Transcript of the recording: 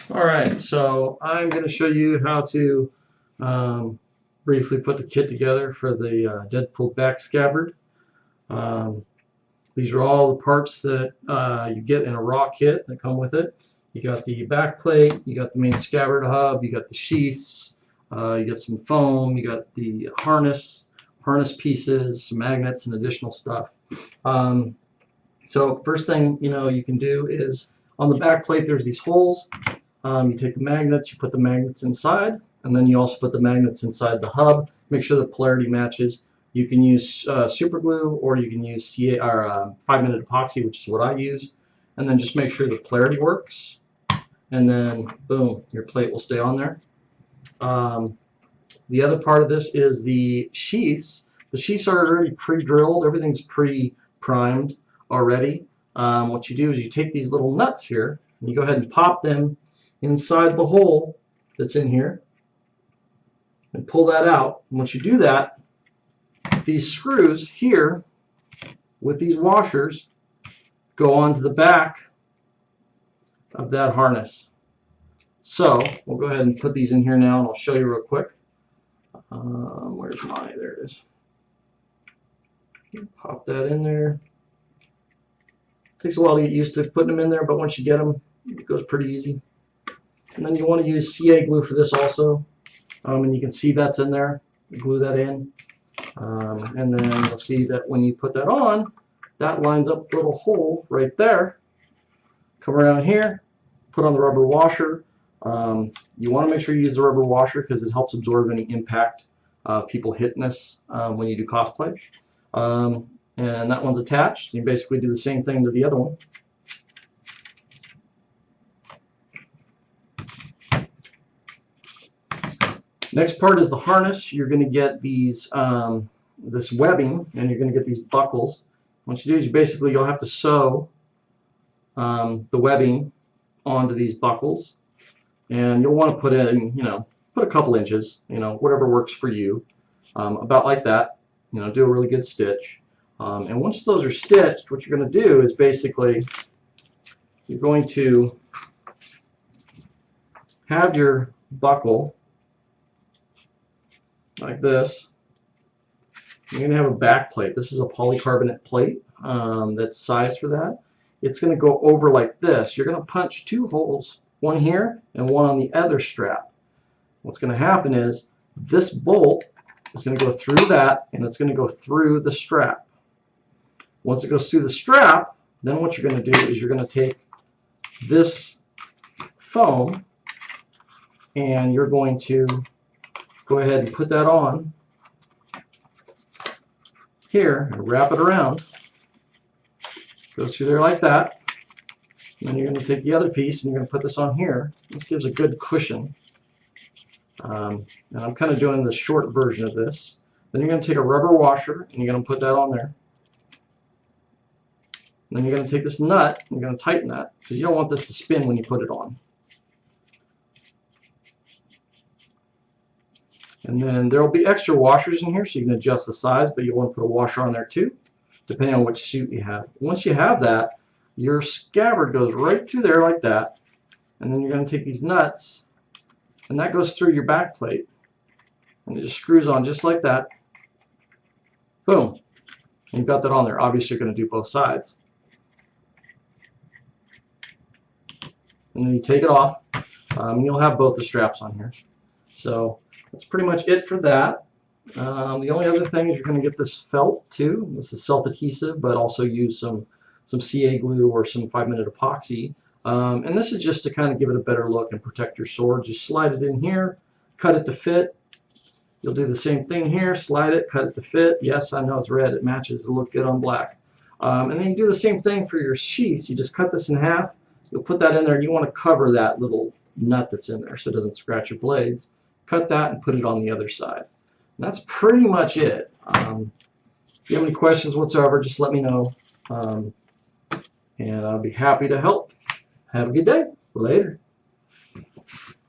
Alright, so I'm going to show you how to briefly put the kit together for the Deadpool back scabbard. Um, these are all the parts that you get in a raw kit that come with it. You got the back plate, you got the main scabbard hub, you got the sheaths, you got some foam, you got the harness pieces, some magnets, and additional stuff. So first thing you can do is on the back plate there's these holes. You take the magnets, you put the magnets inside, and then you also put the magnets inside the hub. Make sure the polarity matches. You can use super glue, or you can use 5-minute epoxy, which is what I use, and then just make sure the polarity works, and then boom, your plate will stay on there. The other part of this is the sheaths. The sheaths are already pre-drilled. Everything's pre-primed already. What you do is you take these little nuts here, and you go ahead and pop them inside the hole that's in here and pull that out. And once you do that, these screws here with these washers go onto the back of that harness. So we'll go ahead and put these in here now, and I'll show you real quick. Where's mine? There it is. Pop that in there. Takes a while to get used to putting them in there, but once you get them, it goes pretty easy. And then you want to use CA glue for this also, and you can see that's in there. Glue that in, and then you'll see that when you put that on, that lines up the little hole right there. Come around here, put on the rubber washer. You want to make sure you use the rubber washer because it helps absorb any impact people hitting this when you do cosplay. And that one's attached. You basically do the same thing to the other one. Next part is the harness. You're going to get these this webbing, and you're going to get these buckles. What you do is you'll have to sew the webbing onto these buckles, and you'll want to put in, put a couple inches, whatever works for you, about like that. Do a really good stitch, and once those are stitched, what you're going to do is you're going to have your buckle like this. You're going to have a back plate. This is a polycarbonate plate that's sized for that. It's going to go over like this. You're going to punch two holes, one here and one on the other strap. What's going to happen is this bolt is going to go through that, and it's going to go through the strap. Once it goes through the strap, then what you're going to do is you're going to take this foam, and you're going to go ahead and put that on here and wrap it around. Goes through there like that. And then you're going to take the other piece and you're going to put this on here. This gives a good cushion. And I'm kind of doing the short version of this. Then you're going to take a rubber washer and you're going to put that on there. And then you're going to take this nut and you're going to tighten that because you don't want this to spin when you put it on. And then there will be extra washers in here, so you can adjust the size, but you want to put a washer on there too, depending on which suit you have. Once you have that, your scabbard goes right through there like that, and then you're going to take these nuts, and that goes through your back plate, and it just screws on just like that. Boom. And you've got that on there. Obviously, you're going to do both sides. And then you take it off, and you'll have both the straps on here. So that's pretty much it for that. The only other thing is you're going to get this felt too. This is self-adhesive, but also use some CA glue or some 5-minute epoxy. And this is just to kind of give it a better look and protect your sword. Just slide it in here, cut it to fit. You'll do the same thing here, slide it, cut it to fit. Yes, I know it's red, it matches, it'll look good on black. And then you do the same thing for your sheaths. You just cut this in half, you'll put that in there, and you want to cover that little nut that's in there so it doesn't scratch your blades. Cut that and put it on the other side. And that's pretty much it. If you have any questions whatsoever, just let me know. And I'll be happy to help. Have a good day. Later.